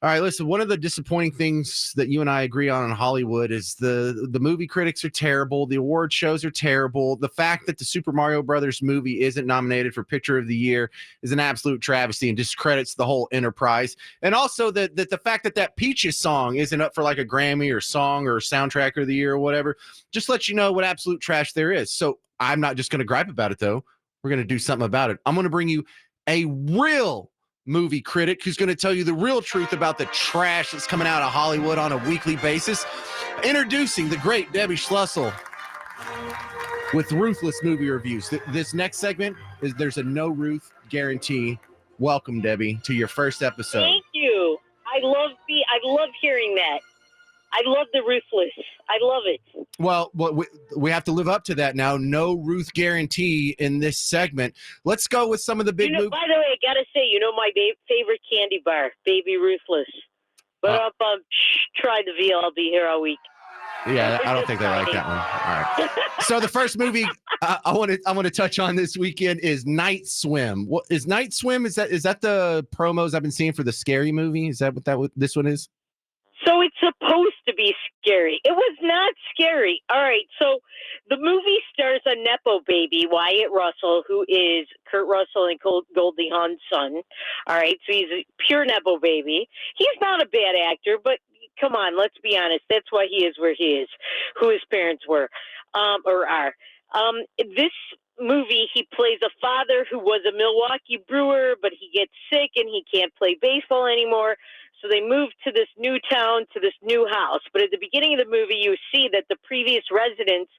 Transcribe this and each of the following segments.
All right, listen, one of the disappointing things that you and I agree on in Hollywood is the movie critics are terrible. The award shows are terrible. The fact that the Super Mario Brothers movie isn't nominated for Picture of the Year is an absolute travesty and discredits the whole enterprise. And also that the fact that Peaches song isn't up for like a Grammy or song or soundtrack of the year or whatever, just lets you know what absolute trash there is. So I'm not just going to gripe about it, though. We're going to do something about it. I'm going to bring you a real movie critic who's going to tell you the real truth about the trash that's coming out of Hollywood on a weekly basis. Introducing the great Debbie Schlussel with Ruthless movie reviews. This next segment is There's a No Ruth Guarantee. Welcome, Debbie, to your first episode. Thank you. I love hearing that. I love the Ruthless. I love it. Well, we have to live up to that now. No Ruth guarantee in this segment. Let's go with some of the big movies. By the way, I got to say, my favorite candy bar, Baby Ruthless. But try the veal. I'll be here all week. Yeah, I don't think they like that one. All right. So the first movie I want to touch on this weekend is Night Swim. What is Night Swim? Is that the promos I've been seeing for the Scary movie? Is that what this one is? So it's supposed to be scary. It was not scary. All right. So the movie stars a Nepo baby, Wyatt Russell, who is Kurt Russell and Goldie Hawn's son. All right. So he's a pure Nepo baby. He's not a bad actor, but come on, let's be honest. That's why he is where he is, who his parents were or are. This movie, he plays a father who was a Milwaukee Brewer, but he gets sick and he can't play baseball anymore. So they move to this new town, to this new house. But at the beginning of the movie, you see that the previous residents,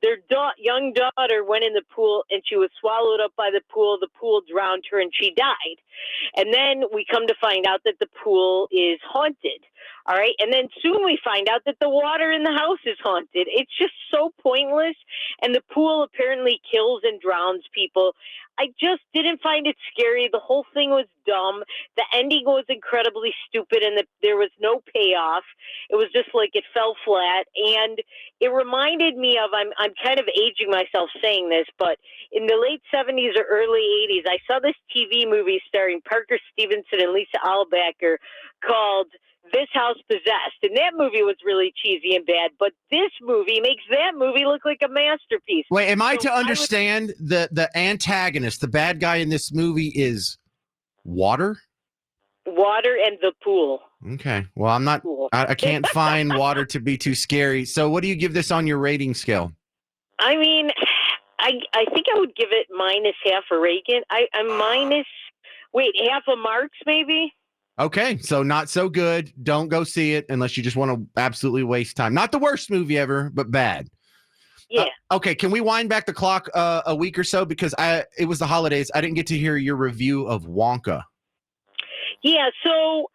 their young daughter went in the pool and she was swallowed up by the pool. The pool drowned her and she died. And then we come to find out that the pool is haunted. All right. And then soon we find out that the water in the house is haunted. It's just so pointless. And the pool apparently kills and drowns people. I just didn't find it scary. The whole thing was dumb. The ending was incredibly stupid and there was no payoff. It was just like it fell flat. And it reminded me of, I'm kind of aging myself saying this, but in the late 70s or early 80s, I saw this TV movie starring Parker Stevenson and Lisa Albacker called This House Possessed. And that movie was really cheesy and bad, but this movie makes that movie look like a masterpiece. Wait, am I to understand the antagonist, the bad guy in this movie is water? Water and the pool. Okay. Well, I'm not, I can't find water to be too scary. So what do you give this on your rating scale? I mean, I think I would give it minus half a Reagan. I'm minus, half a Marks maybe? Okay, so not so good. Don't go see it unless you just want to absolutely waste time. Not the worst movie ever, but bad. Yeah. Okay, can we wind back the clock a week or so? Because it was the holidays. I didn't get to hear your review of Wonka. Yeah, so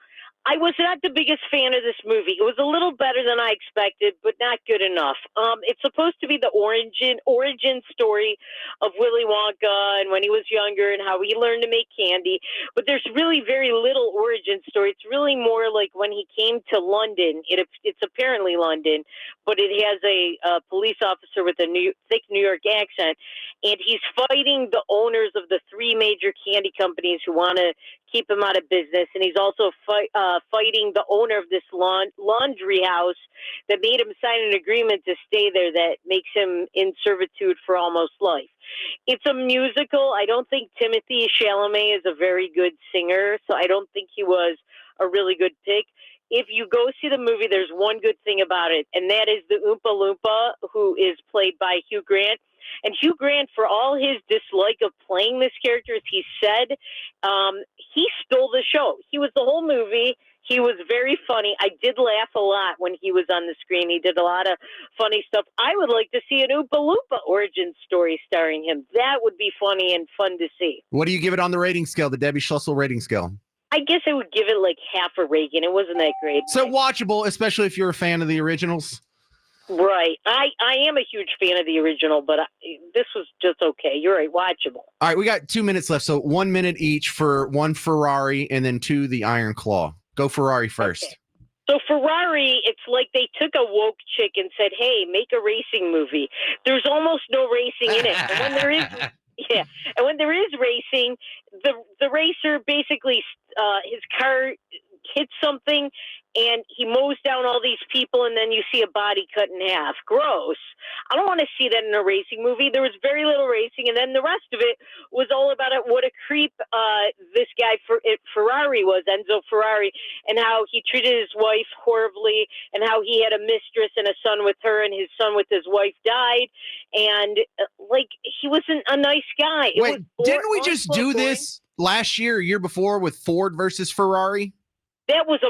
I was not the biggest fan of this movie. It was a little better than I expected, but not good enough. It's supposed to be the origin story of Willy Wonka and when he was younger and how he learned to make candy. But there's really very little origin story. It's really more like when he came to London. It's apparently London, but it has a police officer with a thick New York accent, and he's fighting the owners of the three major candy companies who want to keep him out of business, and he's also fighting the owner of this laundry house that made him sign an agreement to stay there that makes him in servitude for almost life. It's a musical. I don't think Timothée Chalamet is a very good singer, so I don't think he was a really good pick. If you go see the movie, there's one good thing about it, and that is the Oompa Loompa, who is played by Hugh Grant. And Hugh Grant, for all his dislike of playing this character, as he said, he stole the show. He was the whole movie. He was very funny. I did laugh a lot when he was on the screen. He did a lot of funny stuff. I would like to see an Oompa Loompa origin story starring him. That would be funny and fun to see. What do you give it on the rating scale, the Debbie Schlussel rating scale? I guess I would give it like half a Reagan. It wasn't that great. So watchable, especially if you're a fan of the originals? Right. I am a huge fan of the original, but this was just okay. You're right. Watchable. All right. We got 2 minutes left. So 1 minute each for one Ferrari and then two the Iron Claw. Go Ferrari first. Okay. So Ferrari, it's like they took a woke chick and said, hey, make a racing movie. There's almost no racing in it. And when there is... Yeah, and when there is racing, the racer basically his car hits something, and he mows down all these people, and then you see a body cut in half. Gross. I don't want to see that in a racing movie. There was very little racing, and then the rest of it was all about it. What a creep this guy Ferrari was, Enzo Ferrari, and how he treated his wife horribly, and how he had a mistress and a son with her, and his son with his wife died, and he wasn't a nice guy. Wait, didn't we just do this last year, or year before, with Ford versus Ferrari? That was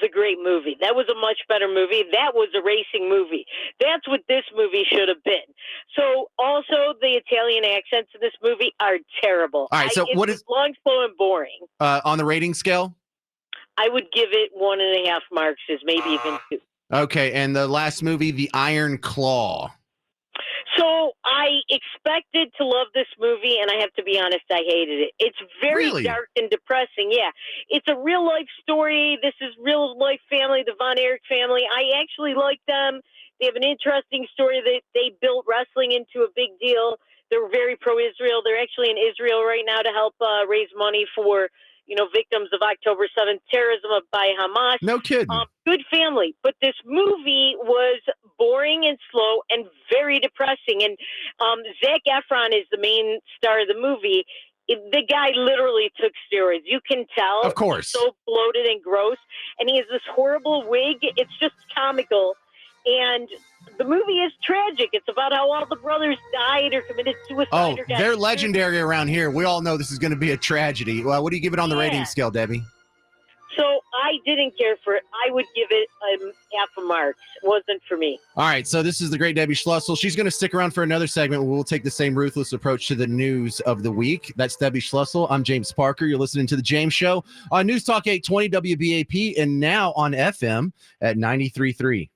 a great movie. That was a much better movie. That was a racing movie. That's what this movie should have been. So also the Italian accents in this movie are terrible. All right, so what is long, slow, and boring? On the rating scale? I would give it 1.5 marks, maybe even 2. Okay, and the last movie, The Iron Claw. So I expected to love this movie, and I have to be honest, I hated it. It's very dark and depressing. Yeah, it's a real life story. This is real life family, the Von Erich family. I actually like them. They have an interesting story. They built wrestling into a big deal. They're very pro-Israel. They're actually in Israel right now to help raise money for victims of October 7th terrorism by Hamas. No kidding. Good family. But this movie was boring and slow and very depressing. And Zac Efron is the main star of the movie. The guy literally took steroids. You can tell. Of course. He's so bloated and gross. And he has this horrible wig. It's just comical. And the movie is tragic. It's about how all the brothers died or committed suicide. Oh, they're legendary around here. We all know this is going to be a tragedy. Well, what do you give it on the rating scale, Debbie? So I didn't care for it. I would give it half a mark. It wasn't for me. All right, so this is the great Debbie Schlussel. She's going to stick around for another segment where we'll take the same ruthless approach to the news of the week. That's Debbie Schlussel. I'm James Parker. You're listening to The James Show on News Talk 820 WBAP and now on FM at 93.3.